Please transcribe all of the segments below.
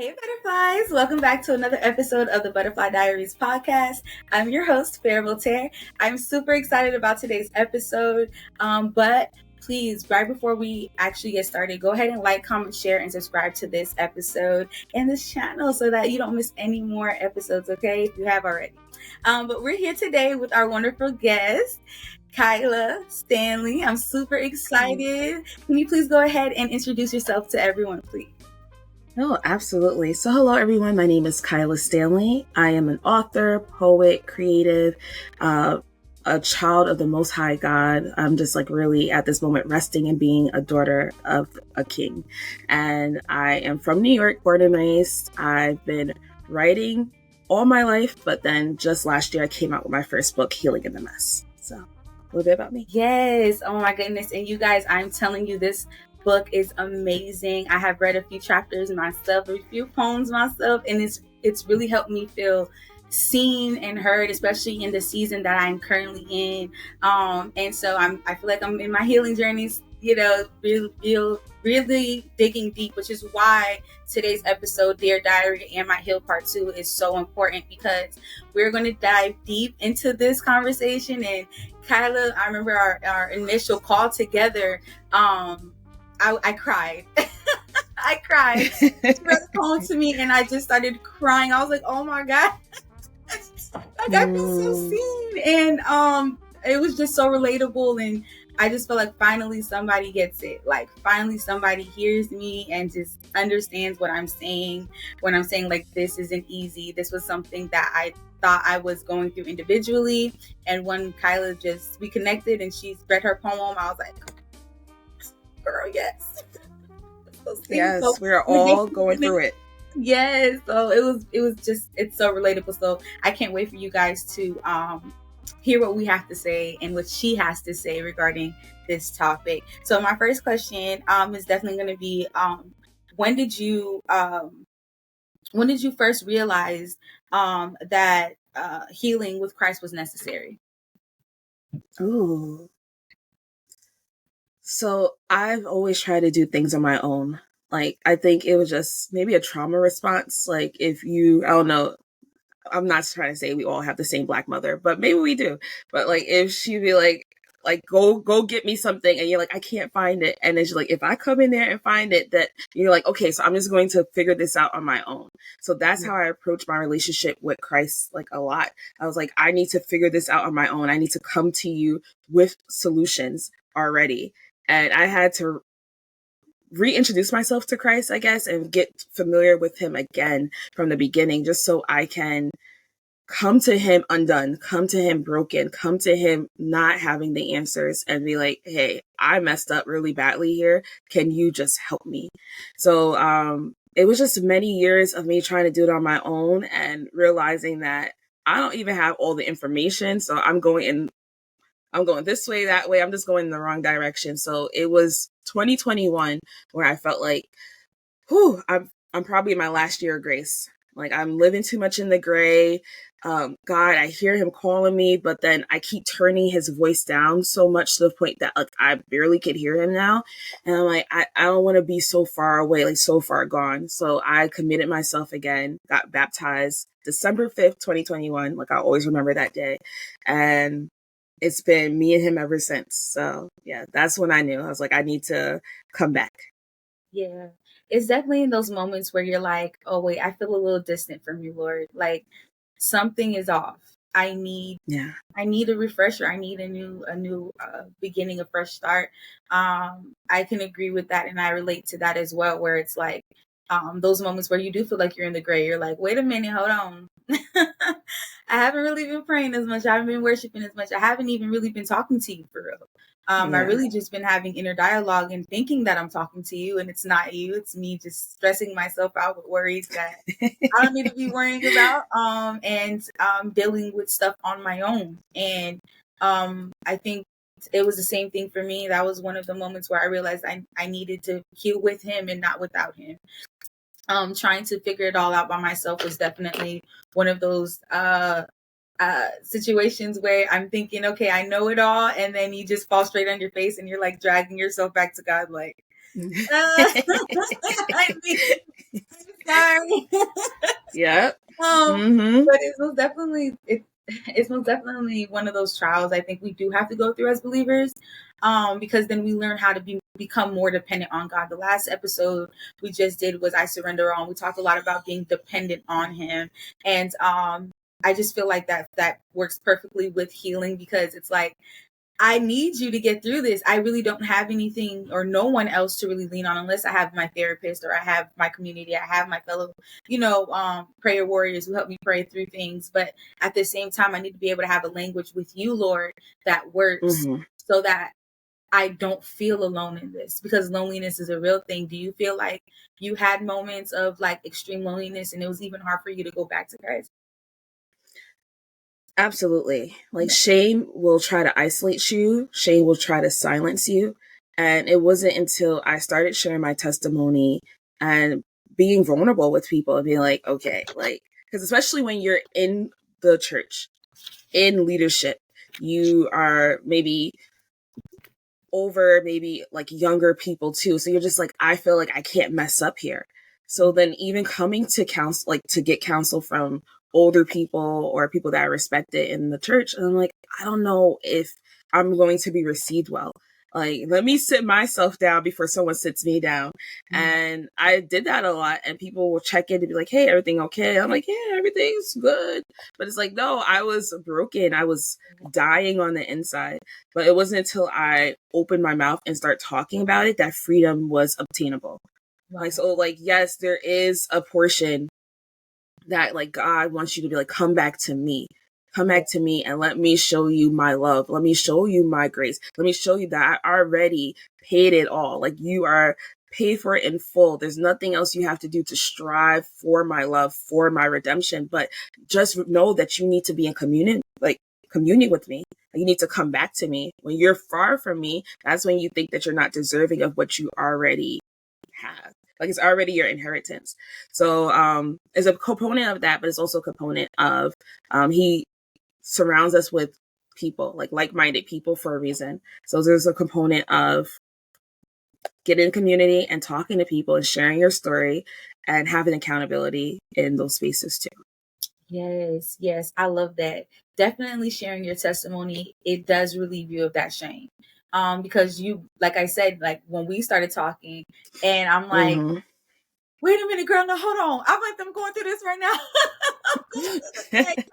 Hey butterflies, welcome back to another episode of the Butterfly Diaries podcast. I'm your host, Fair Voltaire. I'm super excited about today's episode, but please, right before we actually get started, go ahead and like, comment, share, and subscribe to this episode and this channel so that you don't miss any more episodes, okay, if you have already. But we're here today with our wonderful guest, KAILA, STANLEY. I'm super excited. Can you please go ahead and introduce yourself to everyone, please? Oh, absolutely. So hello, everyone. My name is KAILA STANLEY. I am an author, poet, creative, a child of the Most High God. I'm just really at this moment resting and being a daughter of a king. And I am from New York, born and raised. I've been writing all my life, but then just last year I came out with my first book, Healing in the Mess. So a little bit about me. Yes. Oh my goodness. And you guys, I'm telling you, this book is amazing. I have read a few chapters myself, a few poems myself, and it's really helped me feel seen and heard, especially in the season that I'm currently in. And so I feel like I'm in my healing journeys, really digging deep, which is why today's episode, Dear Diary and My Heal Part 2, is so important, because we're going to dive deep into this conversation. And KAILA, I remember our initial call together, I cried. I cried. She read the poem to me and I just started crying. I was like, oh my God. I feel so seen. And it was just so relatable. And I just feel like finally somebody gets it. Like finally somebody hears me and just understands what I'm saying. When I'm saying like, this isn't easy. This was something that I thought I was going through individually. And when KAILA we connected and she read her poem, I was like, girl, yes. Yes, we're all going through it. Yes, so it's so relatable. So I can't wait for you guys to hear what we have to say and what she has to say regarding this topic. So my first question is definitely going to be when did you first realize that healing with Christ was necessary? Ooh. So I've always tried to do things on my own. Like, I think it was just maybe a trauma response. Like, I don't know, I'm not trying to say we all have the same Black mother, but maybe we do. But like, if she'd be like, go get me something, and you're like, I can't find it. And then she's like, if I come in there and find it, that you're like, okay, so I'm just going to figure this out on my own. So that's how I approach my relationship with Christ, like a lot. I was like, I need to figure this out on my own. I need to come to you with solutions already. And I had to reintroduce myself to Christ, I guess, and get familiar with him again from the beginning, just so I can come to him undone, come to him broken, come to him not having the answers, and be like, hey, I messed up really badly here. Can you just help me? So it was just many years of me trying to do it on my own and realizing that I don't even have all the information. So I'm going this way, that way. I'm just going in the wrong direction. So it was 2021 where I felt like, I'm probably in my last year of grace. Like, I'm living too much in the gray. God, I hear him calling me, but then I keep turning his voice down so much to the point that like I barely could hear him now. And I'm like, I don't want to be so far away, like so far gone. So I committed myself again, got baptized December 5th, 2021. Like, I always remember that day. And it's been me and him ever since. So yeah, that's when I knew. I was like, I need to come back. Yeah. It's definitely in those moments where you're like, oh wait, I feel a little distant from you, Lord. Like something is off. I need a refresher. I need a new beginning, a fresh start. I can agree with that. And I relate to that as well, where it's like, those moments where you do feel like you're in the gray. You're like, wait a minute, hold on. I haven't really been praying as much. I haven't been worshiping as much. I haven't even really been talking to you for real. I really just been having inner dialogue and thinking that I'm talking to you, and it's not you. It's me just stressing myself out with worries that I don't need to be worrying about, and dealing with stuff on my own. And I think it was the same thing for me. That was one of the moments where I realized I needed to heal with him and not without him. Trying to figure it all out by myself was definitely one of those situations where I'm thinking, okay, I know it all, and then you just fall straight on your face and you're like dragging yourself back to God, like, I need Sorry. Yeah. But it's most definitely one of those trials I think we do have to go through as believers, because then we learn how to become more dependent on God. The last episode we just did was I Surrender All. We talked a lot about being dependent on Him, and I just feel like that works perfectly with healing, because it's like, I need you to get through this. I really don't have anything or no one else to really lean on, unless I have my therapist or I have my community. I have my fellow, prayer warriors who help me pray through things. But at the same time, I need to be able to have a language with you, Lord, that works, so that I don't feel alone in this, because loneliness is a real thing. Do you feel like you had moments of like extreme loneliness and it was even hard for you to go back to Christ? Absolutely. Like, shame will try to isolate you. Shame will try to silence you. And it wasn't until I started sharing my testimony and being vulnerable with people and being like, okay, like, because especially when you're in the church, in leadership, you are maybe over maybe like younger people too. So you're just like, I feel like I can't mess up here. So then even coming to counsel, like to get counsel from older people or people that are respected in the church, and I'm like, I don't know if I'm going to be received well. Like, let me sit myself down before someone sits me down. And I did that a lot, and people will check in to be like, hey, everything okay? I'm like, yeah, everything's good. But it's like, no, I was broken. I was dying on the inside. But it wasn't until I opened my mouth and start talking about it that freedom was obtainable. Wow. Like, so like, yes, there is a portion that like God wants you to be like, come back to me. Come back to me and let me show you my love. Let me show you my grace. Let me show you that I already paid it all. Like, you are paid for it in full. There's nothing else you have to do to strive for my love, for my redemption. But just know that you need to be in communion with me. You need to come back to me. When you're far from me, that's when you think that you're not deserving of what you already have. Like, it's already your inheritance. So it's a component of that, but it's also a component of he surrounds us with people, like-minded people for a reason. So there's a component of getting in community and talking to people and sharing your story and having accountability in those spaces too. Yes. I love that. Definitely sharing your testimony. It does relieve you of that shame. Because you, like I said, like when we started talking and I'm like, wait a minute, girl, no, hold on. I'm going through this right now. Let me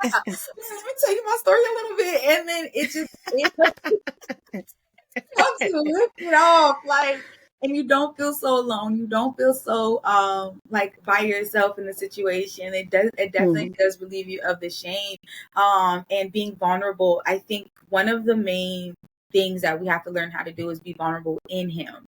tell you my story a little bit. And then it helps you lift it off. Like, and you don't feel so alone. You don't feel so like by yourself in the situation. It definitely does relieve you of the shame. And being vulnerable. I think one of the main things that we have to learn how to do is be vulnerable in Him,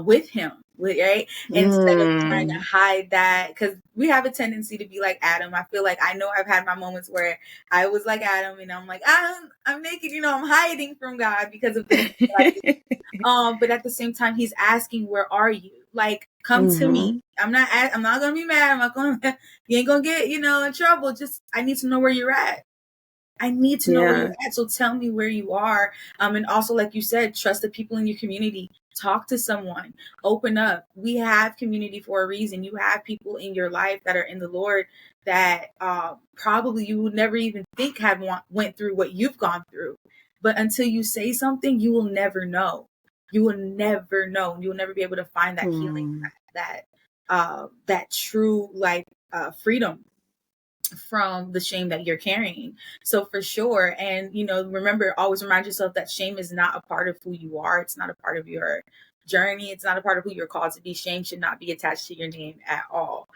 with Him, right? Instead of trying to hide that, because we have a tendency to be like Adam. I feel like I know I've had my moments where I was like Adam, and I'm like, I'm naked, I'm hiding from God because of the things that I do. But at the same time, He's asking, where are you? Like, come to me. I'm not gonna be mad. I'm not gonna. You ain't gonna get in trouble. Just, I need to know where you're at. I need to know where you're at. So tell me where you are. And also, like you said, trust the people in your community. Talk to someone. Open up. We have community for a reason. You have people in your life that are in the Lord that probably you would never even think went through what you've gone through. But until you say something, you will never know. You will never know. You will never be able to find that healing, that true freedom from the shame that you're carrying. So for sure. And, remember, always remind yourself that shame is not a part of who you are. It's not a part of your journey. It's not a part of who you're called to be. Shame should not be attached to your name at all,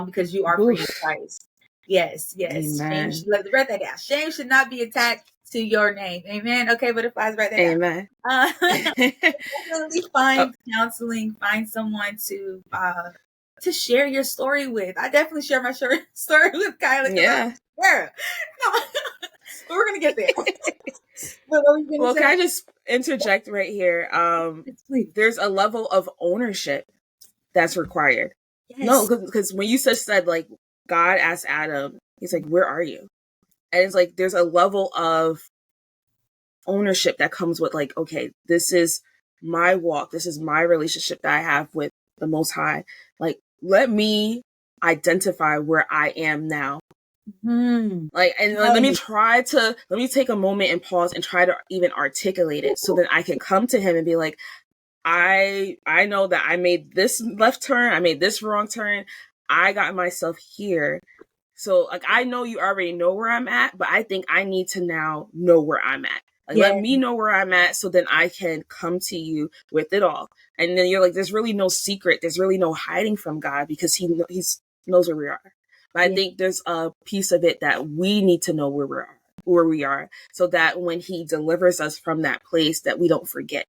because you are free in Christ. Yes. Amen. Let's write that down. Shame should not be attached to your name. Amen. Okay, butterflies, write that Amen. down. Definitely find counseling. Find someone to share your story with. I definitely share my story with Kaila. Yeah. But we're gonna get there. Can I just interject right here? There's a level of ownership that's required. Yes. No, because when you said like God asked Adam, He's like, where are you? And it's like there's a level of ownership that comes with like, okay, this is my walk. This is my relationship that I have with the Most High. Like, let me identify where I am now. Like, and let me take a moment and pause and try to even articulate it so that I can come to him and be like, I know that I made this left turn, I made this wrong turn, I got myself here. So like, I know you already know where I'm at, but I think I need to now know where I'm at. Like, let me know where I'm at so then I can come to you with it all. And then you're like, there's really no secret. There's really no hiding from God because he knows where we are. But I think there's a piece of it that we need to know where we are so that when he delivers us from that place that we don't forget.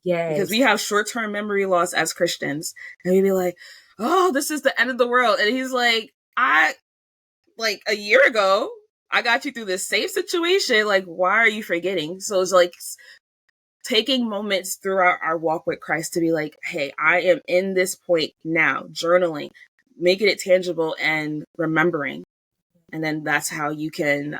Because we have short-term memory loss as Christians. And we'd be like, oh, this is the end of the world. And he's like, like a year ago, I got you through this same situation. Like, why are you forgetting? So it's like taking moments throughout our walk with Christ to be like, hey, I am in this point now, journaling, making it tangible and remembering. And then that's how you can,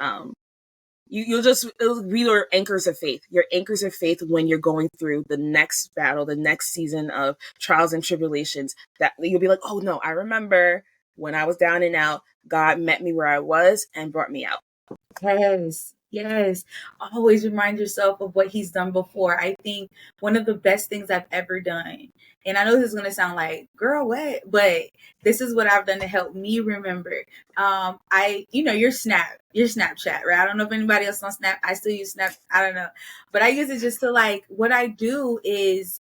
it'll be your anchors of faith. Your anchors of faith when you're going through the next battle, the next season of trials and tribulations, that you'll be like, oh no, I remember when I was down and out, God met me where I was and brought me out. Yes. Always remind yourself of what he's done before. I think one of the best things I've ever done, and I know this is going to sound like, girl, what? But this is what I've done to help me remember. Your Snapchat, right? I don't know if anybody else on Snap. I still use Snap. I don't know. But I use it just to like, what I do is,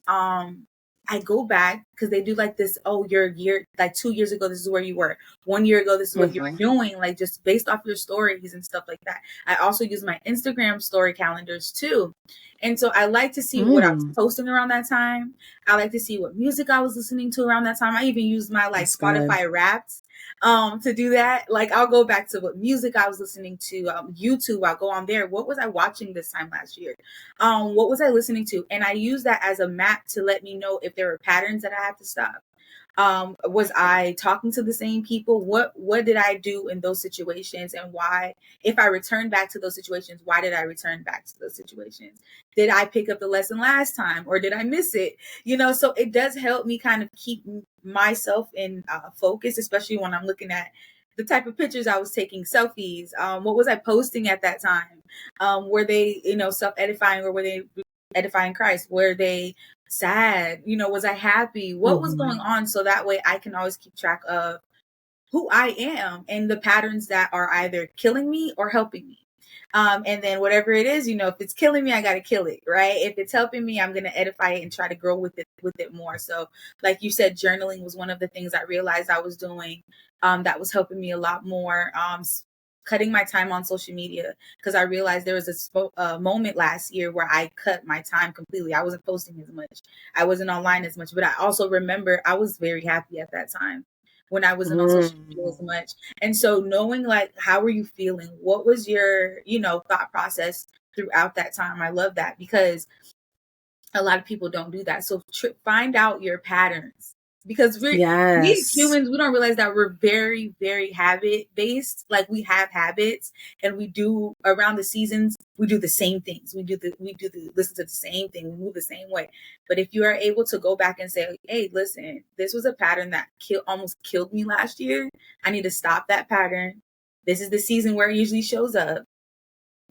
I go back because they do like this, your year, like 2 years ago, this is where you were. 1 year ago, this is what you're doing, like just based off your stories and stuff like that. I also use my Instagram story calendars too. And so I like to see what I was posting around that time. I like to see what music I was listening to around that time. I even use my Spotify Wrapped to do that. Like, I'll go back to what music I was listening to, YouTube. I'll go on there. What was I watching this time last year? What was I listening to? And I use that as a map to let me know if there were patterns that I have to stop. Was I talking to the same people? What did I do in those situations, and why? If I return back to those situations, why did I return back to those situations? Did I pick up the lesson last time, or did I miss it? So it does help me kind of keep myself in focus, especially when I'm looking at the type of pictures I was taking, selfies. What was I posting at that time? Were they, self-edifying, or were they edifying Christ? Were they sad? Was I happy? What was going on? So that way I can always keep track of who I am and the patterns that are either killing me or helping me. And then whatever it is, if it's killing me, I got to kill it, right? If it's helping me, I'm going to edify it and try to grow with it more. So like you said, journaling was one of the things I realized I was doing that was helping me a lot more. Cutting my time on social media, because I realized there was a moment last year where I cut my time completely. I wasn't posting as much. I wasn't online as much, but I also remember I was very happy at that time when I wasn't on social media as much. And so knowing, like, how were you feeling? What was your, thought process throughout that time? I love that, because a lot of people don't do that. So find out your patterns, because we humans, we don't realize that we're very, very habit based. Like, we have habits, and we do around the seasons, we do the same things. We listen to the same thing. We move the same way. But if you are able to go back and say, hey, listen, this was a pattern that almost killed me last year. I need to stop that pattern. This is the season where it usually shows up,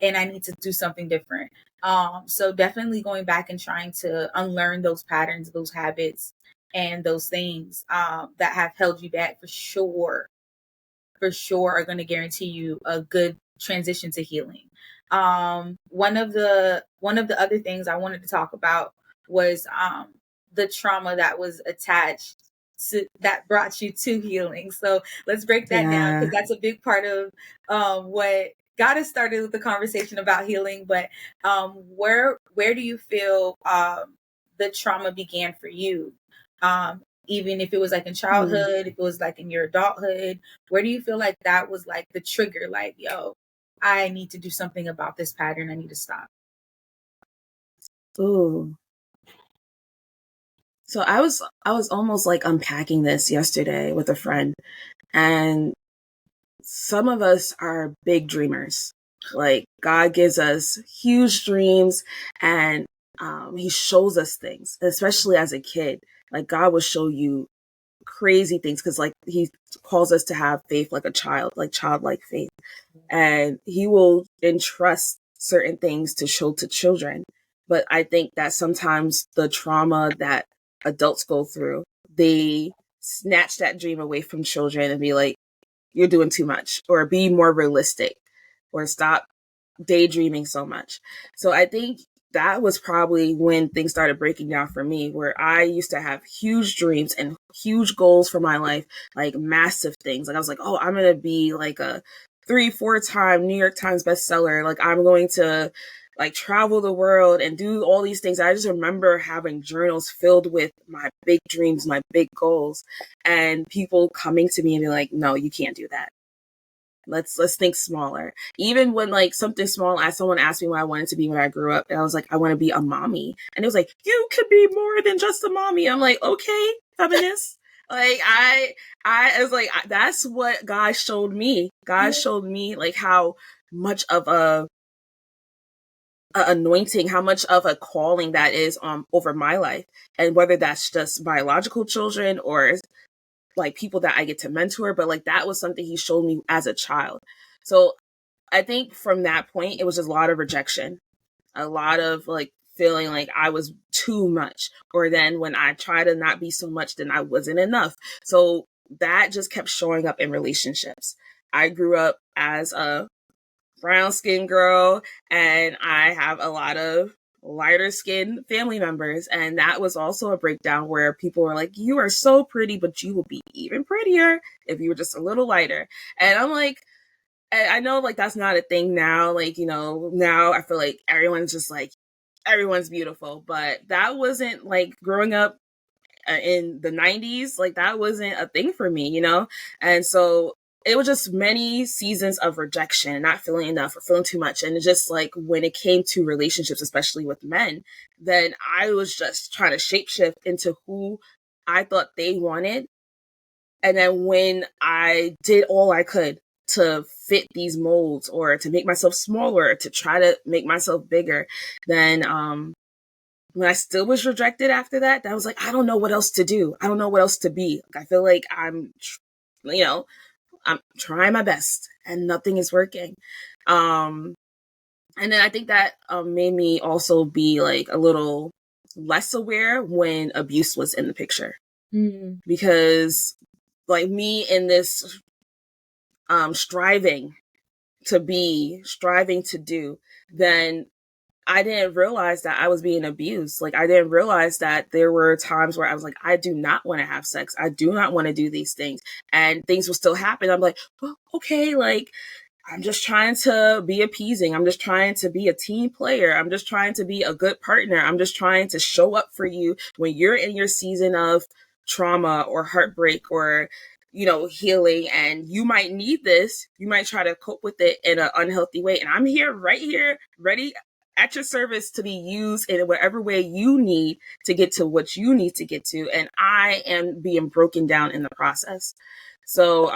and I need to do something different. So definitely going back and trying to unlearn those patterns, those habits, and those things that have held you back, for sure are going to guarantee you a good transition to healing. One of the other things I wanted to talk about was the trauma that was attached that brought you to healing. So let's break that down, because that's a big part of what got us started with the conversation about healing. But where do you feel the trauma began for you? Even if it was like in childhood, if it was like in your adulthood, where do you feel like that was like the trigger? Like, yo, I need to do something about this pattern. I need to stop. Ooh. So I was almost like unpacking this yesterday with a friend, and some of us are big dreamers. Like, God gives us huge dreams, and he shows us things, especially as a kid. Like, God will show you crazy things, because like he calls us to have faith like a child, like childlike faith, and he will entrust certain things to show to children. But I think that sometimes the trauma that adults go through, they snatch that dream away from children and be like, you're doing too much, or be more realistic, or stop daydreaming so much. So I think that was probably when things started breaking down for me, where I used to have huge dreams and huge goals for my life, like massive things. Like I was like, oh, I'm going to be like a 3-4 time New York Times bestseller. Like I'm going to like travel the world and do all these things. I just remember having journals filled with my big dreams, my big goals, and people coming to me and be like, no, you can't do that. Let's think smaller. Even when like something small, as someone asked me what I wanted to be when I grew up, and I was like, I want to be a mommy. And it was like, you could be more than just a mommy. I'm like, okay, feminist. Like I was like, that's what God showed me. God showed me like how much of a anointing, how much of a calling that is over my life, and whether that's just biological children or like people that I get to mentor, but like that was something he showed me as a child. So I think from that point, it was just a lot of rejection, a lot of like feeling like I was too much, or then when I try to not be so much, then I wasn't enough. So that just kept showing up in relationships. I grew up as a brown skinned girl, and I have a lot of lighter skinned family members, and that was also a breakdown where people were like, you are so pretty, but you will be even prettier if you were just a little lighter. And I'm like, I know like that's not a thing now, like, you know, now I feel like everyone's just like, everyone's beautiful, but that wasn't like growing up in the 90s, like that wasn't a thing for me, you know. And so it was just many seasons of rejection, not feeling enough or feeling too much. And it just like when it came to relationships, especially with men, then I was just trying to shapeshift into who I thought they wanted. And then when I did all I could to fit these molds, or to make myself smaller, to try to make myself bigger, then when I still was rejected after that, I was like, I don't know what else to do. I don't know what else to be. Like, I feel like I'm trying my best and nothing is working. And then I think that made me also be like a little less aware when abuse was in the picture. Mm-hmm. Because like me in this striving to do, then I didn't realize that I was being abused. Like, I didn't realize that there were times where I was like, I do not want to have sex. I do not want to do these things. And things will still happen. I'm like, well, okay, like, I'm just trying to be appeasing. I'm just trying to be a team player. I'm just trying to be a good partner. I'm just trying to show up for you when you're in your season of trauma or heartbreak or, you know, healing, and you might need this. You might try to cope with it in an unhealthy way. And I'm here, right here, ready at your service to be used in whatever way you need to get to what you need to get to. And I am being broken down in the process. So,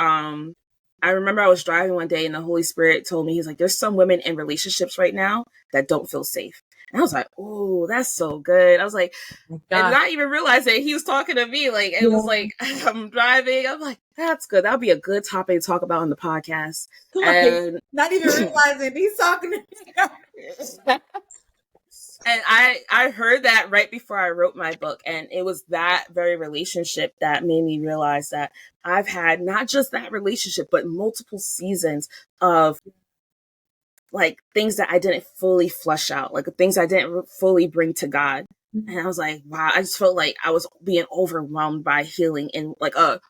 I remember I was driving one day and the Holy Spirit told me, he's like, there's some women in relationships right now that don't feel safe. And I was like, oh, that's so good. I was like, and not even realizing he was talking to me. Like, it was like, I'm driving. I'm like, that's good. That'll be a good topic to talk about on the podcast. And not even realizing he's talking to me. And I heard that right before I wrote my book. And it was that very relationship that made me realize that I've had not just that relationship, but multiple seasons of like things that I didn't fully flush out, like things I didn't fully bring to God. Mm-hmm. And I was like, wow, I just felt like I was being overwhelmed by healing and like a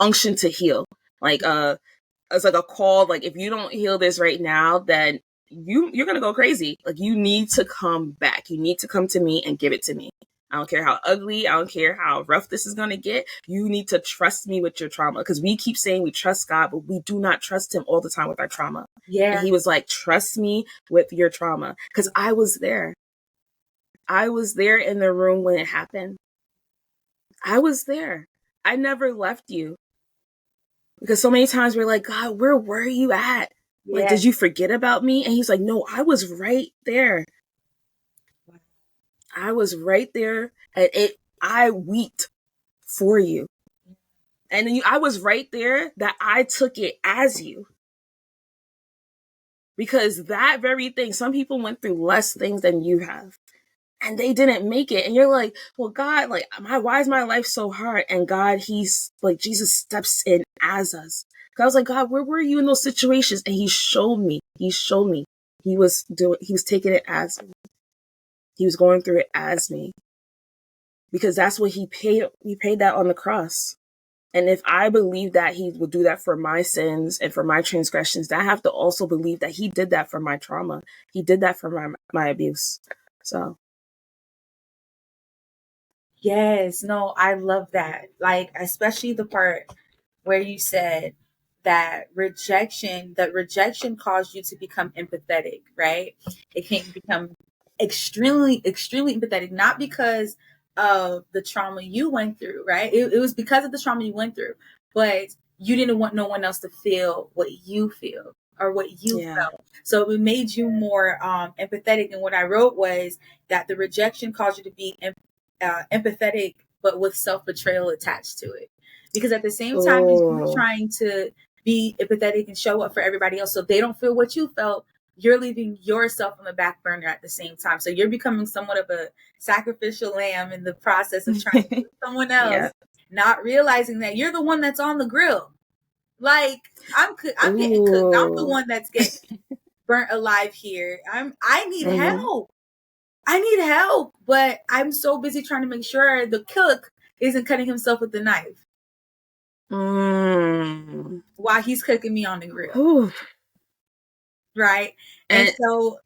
unction to heal. Like it's like a call, like if you don't heal this right now, then you're gonna go crazy. Like you need to come back. You need to come to me and give it to me. I don't care how ugly, I don't care how rough this is gonna get. You need to trust me with your trauma. Because we keep saying we trust God, but we do not trust him all the time with our trauma. Yeah. And he was like, trust me with your trauma. Because I was there. I was there in the room when it happened. I was there. I never left you. Because so many times we're like, God, where were you at? Yeah. Like, did you forget about me? And he's like, no, I was right there. I was right there. And I wept for you. And I was right there that I took it as you. Because that very thing, some people went through less things than you have. And they didn't make it. And you're like, well, God, like, why is my life so hard? And God, he's like, Jesus steps in as us. I was like, God, where were you in those situations? And he showed me. He was taking it as me. He was going through it as me. Because that's what he paid. He paid that on the cross. And if I believe that he will do that for my sins and for my transgressions, then I have to also believe that he did that for my trauma. He did that for my abuse. So. Yes, no, I love that. Like, especially the part where you said that rejection caused you to become empathetic, right? It can become extremely, extremely empathetic, not because of the trauma you went through, right? It was because of the trauma you went through, but you didn't want no one else to feel what you feel or what you felt. So it made you more empathetic. And what I wrote was that the rejection caused you to be empathetic, but with self-betrayal attached to it. Because at the same time as you're trying to be empathetic and show up for everybody else so they don't feel what you felt, you're leaving yourself on the back burner at the same time. So you're becoming somewhat of a sacrificial lamb in the process of trying to be someone else, not realizing that you're the one that's on the grill. Like, I'm getting cooked. I'm the one that's getting burnt alive here. I need help. I need help, but I'm so busy trying to make sure the cook isn't cutting himself with the knife while he's cooking me on the grill. Ooh. Right? And so,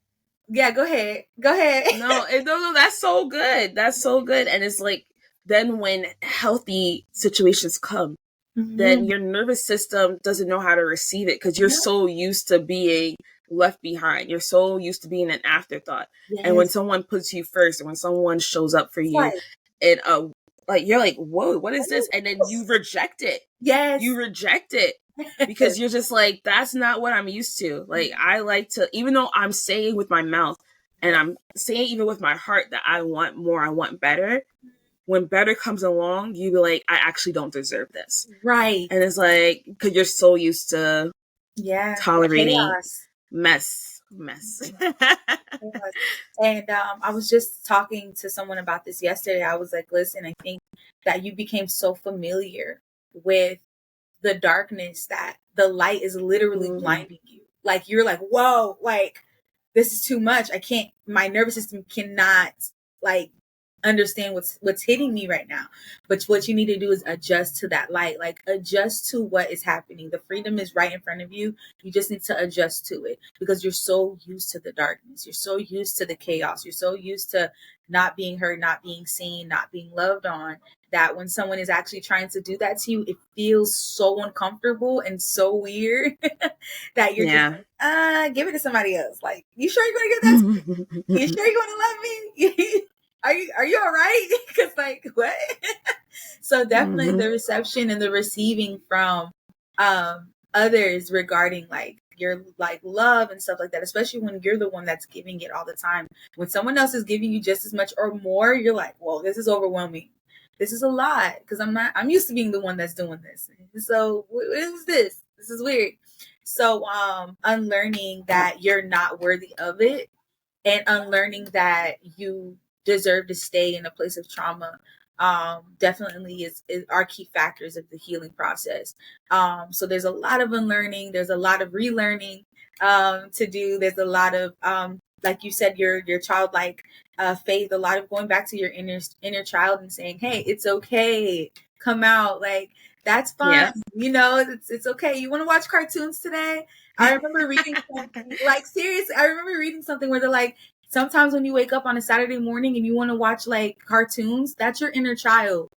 yeah, go ahead. No, that's so good. That's so good. And it's like, then when healthy situations come, then your nervous system doesn't know how to receive it because you're so used to being left behind. You're so used to being an afterthought. Yes. And when someone puts you first, and when someone shows up for you, and like you're like, whoa, what is this? And then you reject it. Yes. You reject it because you're just like, that's not what I'm used to. Like, I like to, even though I'm saying with my mouth and I'm saying even with my heart that I want more, I want better. When better comes along, you be like, I actually don't deserve this. Right. And it's like, because you're so used to tolerating chaos. mess. And I was just talking to someone about this yesterday. I was like, listen, I think that you became so familiar with the darkness that the light is literally blinding you. Like, you're like, whoa, like, this is too much. My nervous system cannot, like, understand what's hitting me right now. But what you need to do is adjust to that light, like adjust to what is happening. The freedom is right in front of you. You just need to adjust to it because you're so used to the darkness. You're so used to the chaos. You're so used to not being heard, not being seen, not being loved on, that when someone is actually trying to do that to you, it feels so uncomfortable and so weird that you're just like, give it to somebody else. Like, you sure you're going to give that to me? You sure you're going to love me? Are you all right? Because, like, what? So definitely the reception and the receiving from others regarding, like, your, like, love and stuff like that, especially when you're the one that's giving it all the time. When someone else is giving you just as much or more, you're like, whoa, this is overwhelming. This is a lot because I'm used to being the one that's doing this. So what is this? This is weird. So unlearning that you're not worthy of it and unlearning that you deserve to stay in a place of trauma definitely is are key factors of the healing process. So there's a lot of unlearning, there's a lot of relearning to do. There's a lot of like you said, your childlike faith, a lot of going back to your inner child and saying, hey, it's okay, come out, like, that's fine. You know, it's okay. You want to watch cartoons today? I remember reading like, seriously, I remember reading something where they're like, sometimes when you wake up on a Saturday morning and you want to watch, like, cartoons, that's your inner child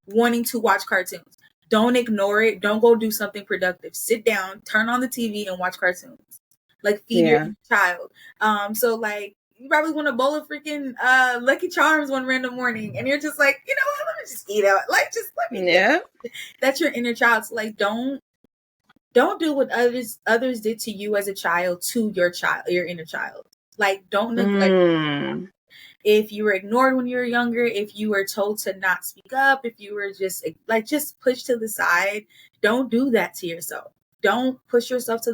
wanting to watch cartoons. Don't ignore it. Don't go do something productive. Sit down, turn on the TV and watch cartoons. Like, feed your inner child. So, like, you probably want a bowl of freaking Lucky Charms one random morning and you're just like, you know what, let me just eat out. Like, just let me That's your inner child. So, like, don't do what others did to you as a child to your inner child. Like, don't neglect if you were ignored when you were younger, if you were told to not speak up, if you were just pushed to the side, don't do that to yourself. Don't push yourself to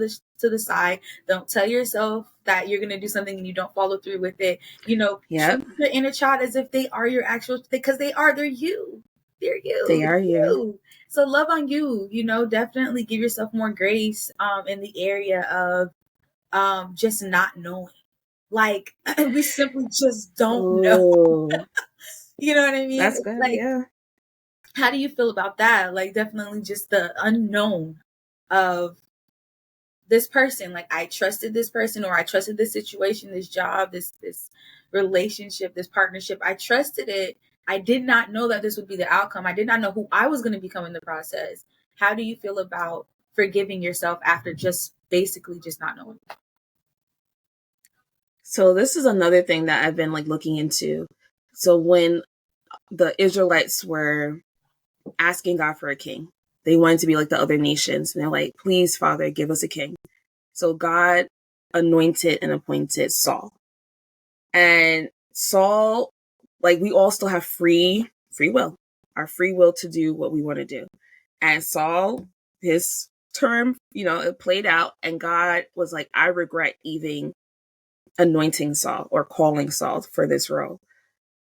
the side. Don't tell yourself that you're going to do something and you don't follow through with it. Treat your inner child as if they are your actual, because they're you. They're you. They are you. So love on you, definitely give yourself more grace in the area of just not knowing. Like, we simply just don't know. You know what I mean? That's good. Like, yeah. How do you feel about that? Like, definitely just the unknown of this person. Like, I trusted this person, or I trusted this situation, this job, this relationship, this partnership. I trusted it. I did not know that this would be the outcome. I did not know who I was going to become in the process. How do you feel about forgiving yourself after just basically just not knowing? So this is another thing that I've been like looking into. So when the Israelites were asking God for a king, they wanted to be like the other nations. And they're like, please, Father, give us a king. So God anointed and appointed Saul. And Saul, like, we all still have free will, our free will to do what we want to do. And Saul, his term, it played out, and God was like, I regret even anointing Saul or calling Saul for this role.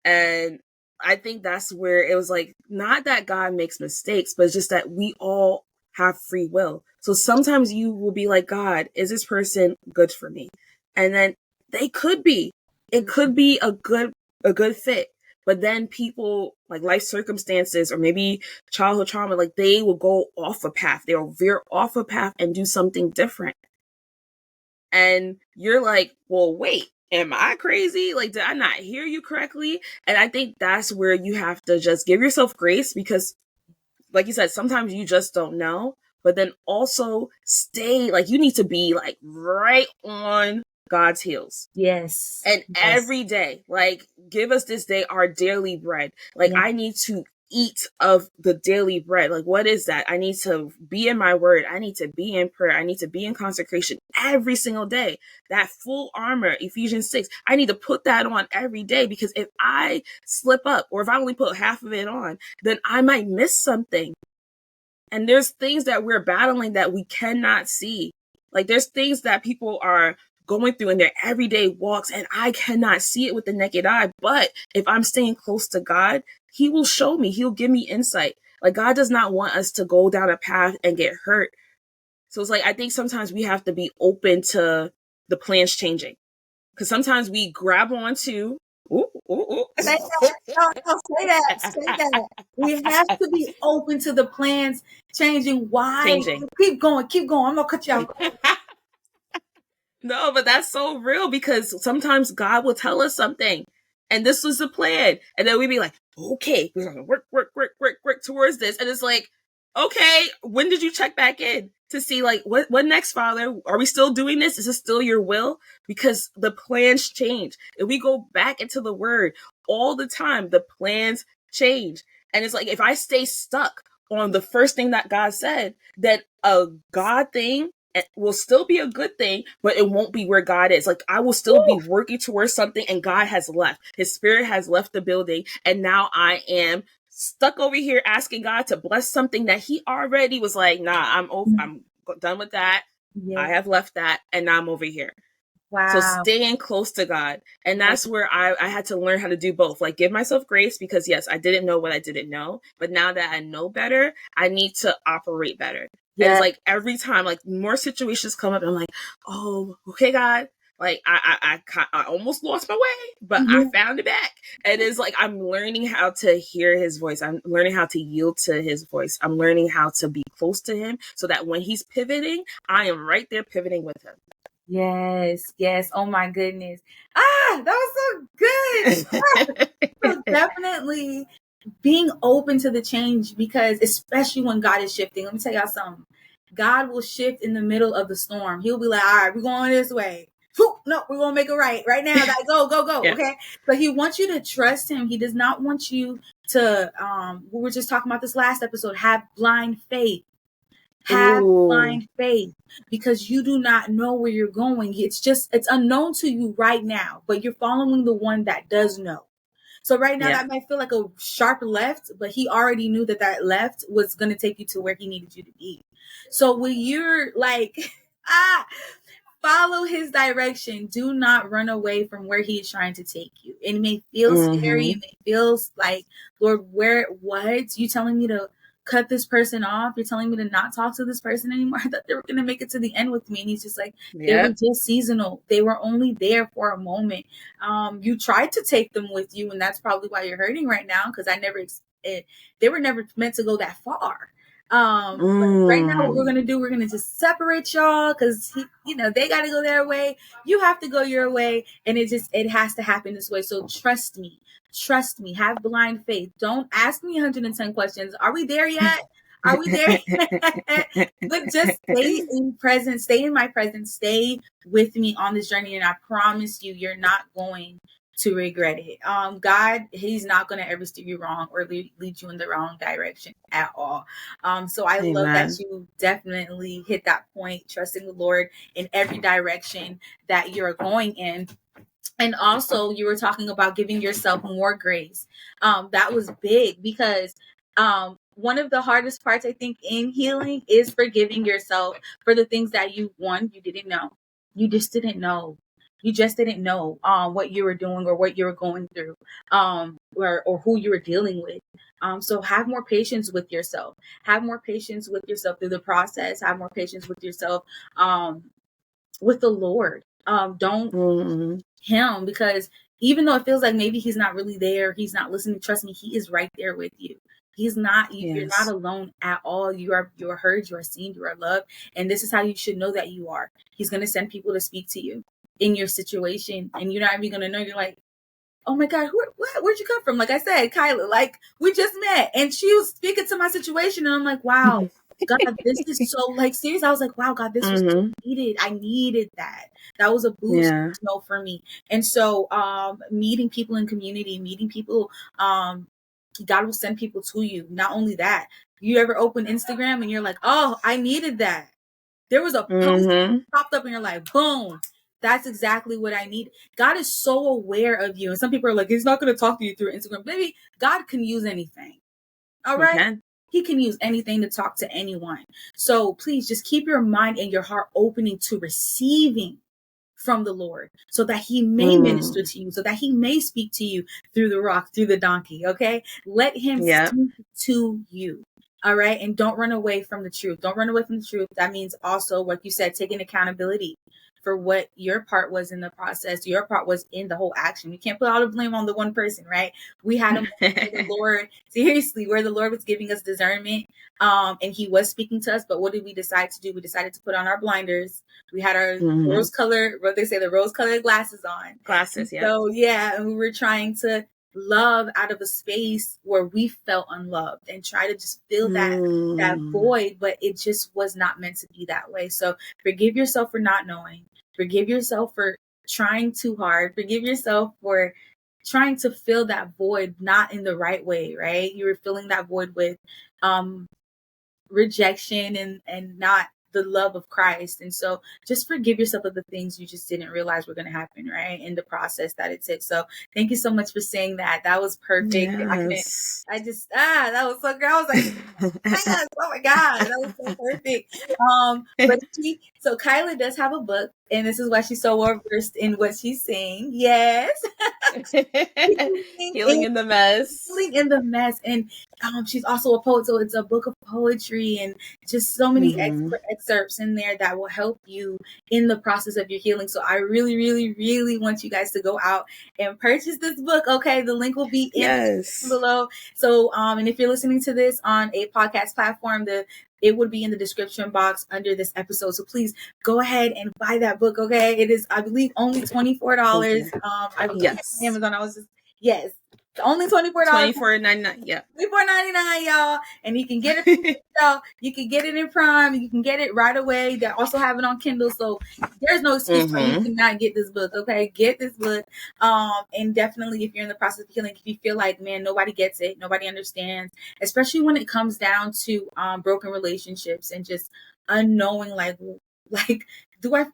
And I think that's where it was like, not that God makes mistakes, but it's just that we all have free will. So sometimes you will be like, God, is this person good for me? And then they could be. It could be a good fit. But then people, like life circumstances or maybe childhood trauma, like they will go off a path. They'll veer off a path and do something different. And you're like, well, wait, am I crazy? Like, did I not hear you correctly? And I think that's where you have to just give yourself grace, because like you said, sometimes you just don't know, but then also stay, like, you need to be like right on God's heels. Yes. And every day, like, give us this day our daily bread. Like, I need to eat of the daily bread. Like, what is that? I need to be in my word. I need to be in prayer. I need to be in consecration every single day. That full armor, Ephesians 6, I need to put that on every day, because if I slip up, or if I only put half of it on, then I might miss something. And there's things that we're battling that we cannot see. Like, there's things that people are going through in their everyday walks, and I cannot see it with the naked eye. But if I'm staying close to God, He will show me. He'll give me insight. Like, God does not want us to go down a path and get hurt. So it's like, I think sometimes we have to be open to the plans changing. Because sometimes we grab onto, Say that. We have to be open to the plans changing. Why? Changing. Keep going. I'm gonna cut you off. No, but that's so real, because sometimes God will tell us something, and this was the plan, and then we'd be like, okay, we're gonna work towards this, and it's like, okay, when did you check back in to see, like, what next, Father? Are we still doing this? Is this still your will? Because the plans change. If we go back into the word all the time, the plans change. And it's like, if I stay stuck on the first thing that God said, that a God thing, it will still be a good thing, but it won't be where God is. Like, I will still be working towards something, and God has left. His spirit has left the building, and now I am stuck over here asking God to bless something that He already was like, nah, I'm over. I'm done with that. Yeah. I have left that, and now I'm over here. Wow. So staying close to God. And that's where I had to learn how to do both. Like, give myself grace, because yes, I didn't know what I didn't know. But now that I know better, I need to operate better. Yeah. And it's like every time, like, more situations come up, and I'm like, oh, okay, God. Like, I almost lost my way, but I found it back. And it's like, I'm learning how to hear His voice. I'm learning how to yield to His voice. I'm learning how to be close to Him, so that when He's pivoting, I am right there pivoting with Him. Yes. Oh my goodness. That was so good. So definitely being open to the change, because especially when God is shifting, let me tell y'all something. God will shift in the middle of the storm. He'll be like, all right, we're going this way. No, we're going to make it right now. Like, go. Yeah. Okay. But He wants you to trust Him. He does not want you to, we were just talking about this last episode, have blind faith. Have blind faith, because you do not know where you're going. It's unknown to you right now, but you're following the one that does know. So right now that might feel like a sharp left, but he already knew that left was going to take you to where he needed you to be. So when you're like, follow his direction. Do not run away from where he is trying to take you. It may feel scary. It may feel like, Lord, what? You telling me to cut this person off? You're telling me to not talk to this person anymore? I thought they were going to make it to the end with me. And he's just like, they were just seasonal. They were only there for a moment. You tried to take them with you, and that's probably why you're hurting right now, because they were never meant to go that far. But right now, what we're gonna do, we're gonna just separate y'all, because they got to go their way, you have to go your way, and it has to happen this way. So trust me, have blind faith. Don't ask me 110 questions. Are we there yet? Are we there? But just stay in my presence, stay with me on this journey, and I promise you're not going to regret it. God, he's not going to ever steer you wrong or lead you in the wrong direction at all. So I love that you definitely hit that point, trusting the Lord in every direction that you're going in. And also, you were talking about giving yourself more grace. That was big, because one of the hardest parts, I think, in healing is forgiving yourself for the things that you didn't know. You just didn't know. You just didn't know what you were doing or what you were going through, or who you were dealing with. So have more patience with yourself. Have more patience with yourself through the process. Have more patience with yourself, with the Lord. Don't him, because even though it feels like maybe he's not really there, he's not listening, trust me, he is right there with you. He's not, you're not alone at all. You are heard, you are seen, you are loved. And this is how you should know that you are. He's going to send people to speak to you in your situation, and you're not even going to know. You're like, oh my God, where'd you come from? Like I said, KAILA, like we just met, and she was speaking to my situation, and I'm like, wow, God, this is so, like, serious. I was like, wow, God, this was so needed. I needed that. That was a boost for me. And so, meeting people in community, meeting people, God will send people to you. Not only that, you ever open Instagram and you're like, oh, I needed that. There was a post that popped up in your life. Boom. That's exactly what I need. God is so aware of you. And some people are like, he's not going to talk to you through Instagram. Baby, God can use anything. All right? He can use anything to talk to anyone. So please just keep your mind and your heart opening to receiving from the Lord, so that he may minister to you, so that he may speak to you through the rock, through the donkey. Okay. Let him speak to you. All right. And don't run away from the truth. Don't run away from the truth. That means also, like you said, taking accountability for what your part was in the process. Your part was in the whole action. You can't put all the blame on the one person, right? We had a moment where the Lord, seriously, where the Lord was giving us discernment, and he was speaking to us. But what did we decide to do? We decided to put on our blinders. We had our rose-colored, what they say, the rose-colored glasses on. Glasses, yeah. So, yeah, and we were trying to love out of a space where we felt unloved, and try to just fill that void, but it just was not meant to be that way. So forgive yourself for not knowing. Forgive yourself for trying too hard. Forgive yourself for trying to fill that void not in the right way, right? You were filling that void with rejection and not the love of Christ. And so just forgive yourself of the things you just didn't realize were going to happen, right? In the process that it took. So thank you so much for saying that. That was perfect. Yes. That was so great. I was like, yes, oh my God, that was so perfect. But so KAILA does have a book, and this is why she's so well versed in what she's saying. Yes. Healing in the Mess. Healing in the Mess. And she's also a poet, so it's a book of poetry and just so many excerpts in there that will help you in the process of your healing. So I really, really, really want you guys to go out and purchase this book. Okay, the link will be in below. So and if you're listening to this on a podcast platform, it would be in the description box under this episode. So please go ahead and buy that book. Okay, it is, I believe, only $24. I believe on Amazon. Only $24. $24.99. Yeah. $24.99, y'all. And you can get it from yourself. You can get it in Prime. You can get it right away. They also have it on Kindle. So there's no excuse for you to not get this book. Okay. Get this book. And definitely if you're in the process of healing, if you feel like, man, nobody gets it, nobody understands, especially when it comes down to broken relationships and just unknowing like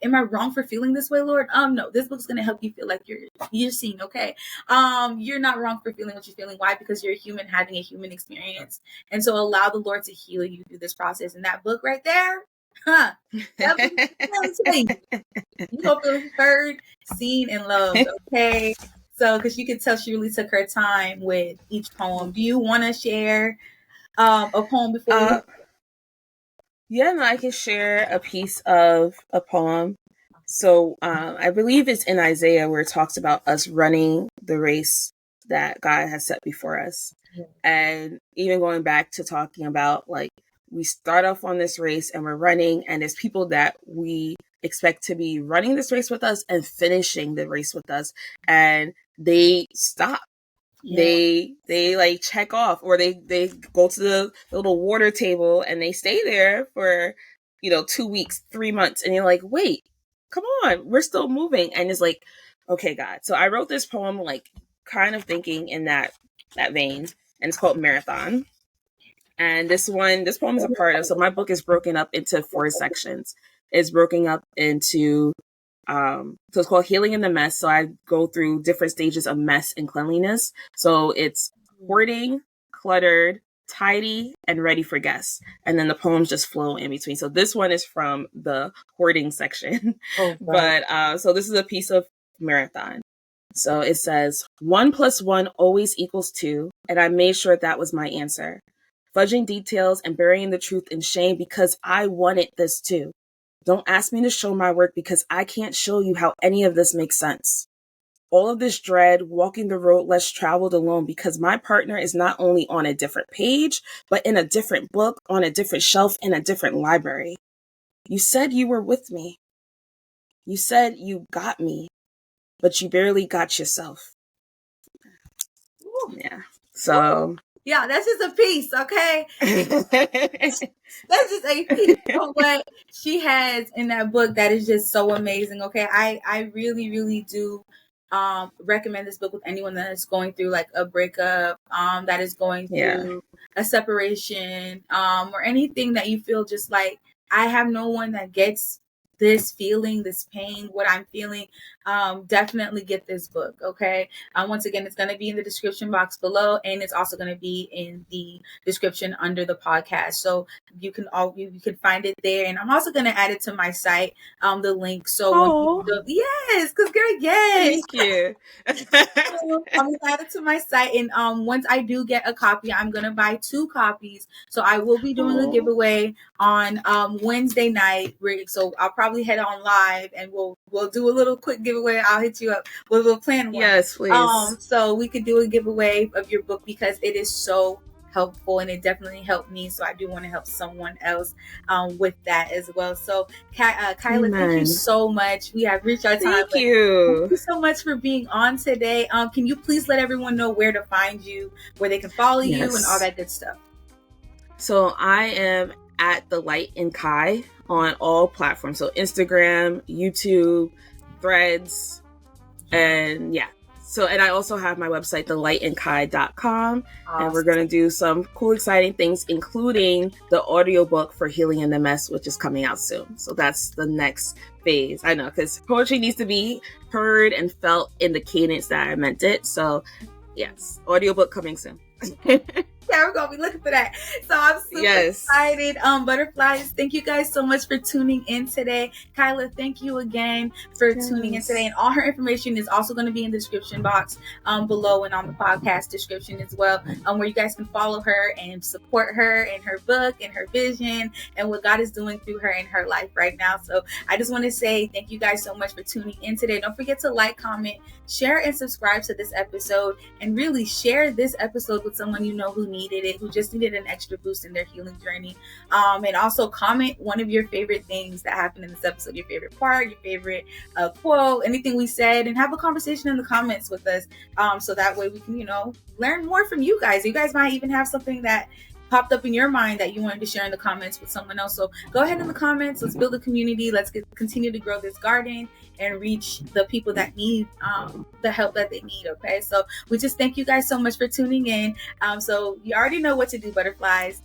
am I wrong for feeling this way, Lord? No, this book's gonna help you feel like you're seen, okay? You're not wrong for feeling what you're feeling. Why? Because you're a human having a human experience. And so allow the Lord to heal you through this process. And that book right there, that book, you gonna feel heard, seen, and loved, okay? So, because you could tell she really took her time with each poem. Do you want to share a poem before Yeah, no, I can share a piece of a poem. So I believe it's in Isaiah where it talks about us running the race that God has set before us. Yeah. And even going back to talking about like we start off on this race and we're running, and there's people that we expect to be running this race with us and finishing the race with us, and they stop. Yeah. They like check off, or they go to the little water table and they stay there for 2 weeks, 3 months, and you're like, wait, come on, we're still moving. And it's like, okay, God. So I wrote this poem like kind of thinking in that vein, and it's called Marathon. And this poem is a part of, so my book is broken up into 4 sections. It's broken up into so it's called Healing in the Mess. So I go through different stages of mess and cleanliness. So it's hoarding, cluttered, tidy, and ready for guests. And then the poems just flow in between. So this one is from the hoarding section. Oh, wow. But so this is a piece of Marathon. So it says, 1 + 1 always equals 2. And I made sure that was my answer. Fudging details and burying the truth in shame because I wanted this too. Don't ask me to show my work because I can't show you how any of this makes sense. All of this dread, walking the road less traveled alone because my partner is not only on a different page, but in a different book, on a different shelf, in a different library. You said you were with me. You said you got me, but you barely got yourself. Ooh. Yeah. So... yeah, that's just a piece, okay? That's just a piece of what she has in that book that is just so amazing, okay? I really, really do recommend this book with anyone that is going through like a breakup, that is going through a separation, or anything that you feel just like, I have no one that gets this feeling, this pain, what I'm feeling. Definitely get this book, okay? Once again, it's going to be in the description box below, and it's also going to be in the description under the podcast, so you can find it there. And I'm also going to add it to my site, the link. So yes, because girl, yes, thank you. I'm going to add it to my site, and once I do get a copy, I'm going to buy 2 copies. So I will be doing a giveaway on Wednesday night. So I'll probably head on live and we'll do a little quick giveaway. I'll hit you up with a plan one. Yes, please. So we could do a giveaway of your book because it is so helpful, and it definitely helped me. So I do want to help someone else with that as well. So Kaila, thank you so much. We have reached our time. Thank you so much for being on today. Can you please let everyone know where to find you, where they can follow you, and all that good stuff? So I am at The Light in Kai on all platforms. So Instagram, YouTube, Threads, and yeah. So, and I also have my website, thelightinkai.com. Awesome. And we're going to do some cool, exciting things, including the audiobook for Healing in the Mess, which is coming out soon. So that's the next phase. I know, because poetry needs to be heard and felt in the cadence that I meant it. So yes, audiobook coming soon. Yeah, we're gonna be looking for that. So I'm super excited. Butterflies, thank you guys so much for tuning in today. Kaila, thank you again for tuning in today. And all her information is also going to be in the description box below, and on the podcast description as well, where you guys can follow her and support her in her book and her vision and what God is doing through her in her life right now. So I just want to say thank you guys so much for tuning in today. Don't forget to like, comment, share, and subscribe to this episode, and really share this episode with someone you know who needs needed it, who just needed an extra boost in their healing journey. And also comment one of your favorite things that happened in this episode, your favorite part, your favorite quote, anything we said, and have a conversation in the comments with us. So that way we can, learn more from you guys. You guys might even have something that popped up in your mind that you wanted to share in the comments with someone else. So go ahead in the comments. Let's build a community. Let's continue to grow this garden and reach the people that need the help that they need. Okay, so we just thank you guys so much for tuning in. So you already know what to do, butterflies.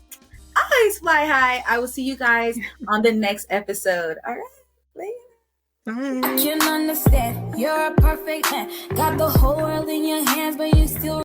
Always fly high. I will see you guys on the next episode. All right, later. Bye. I can understand you're a perfect man. Got the whole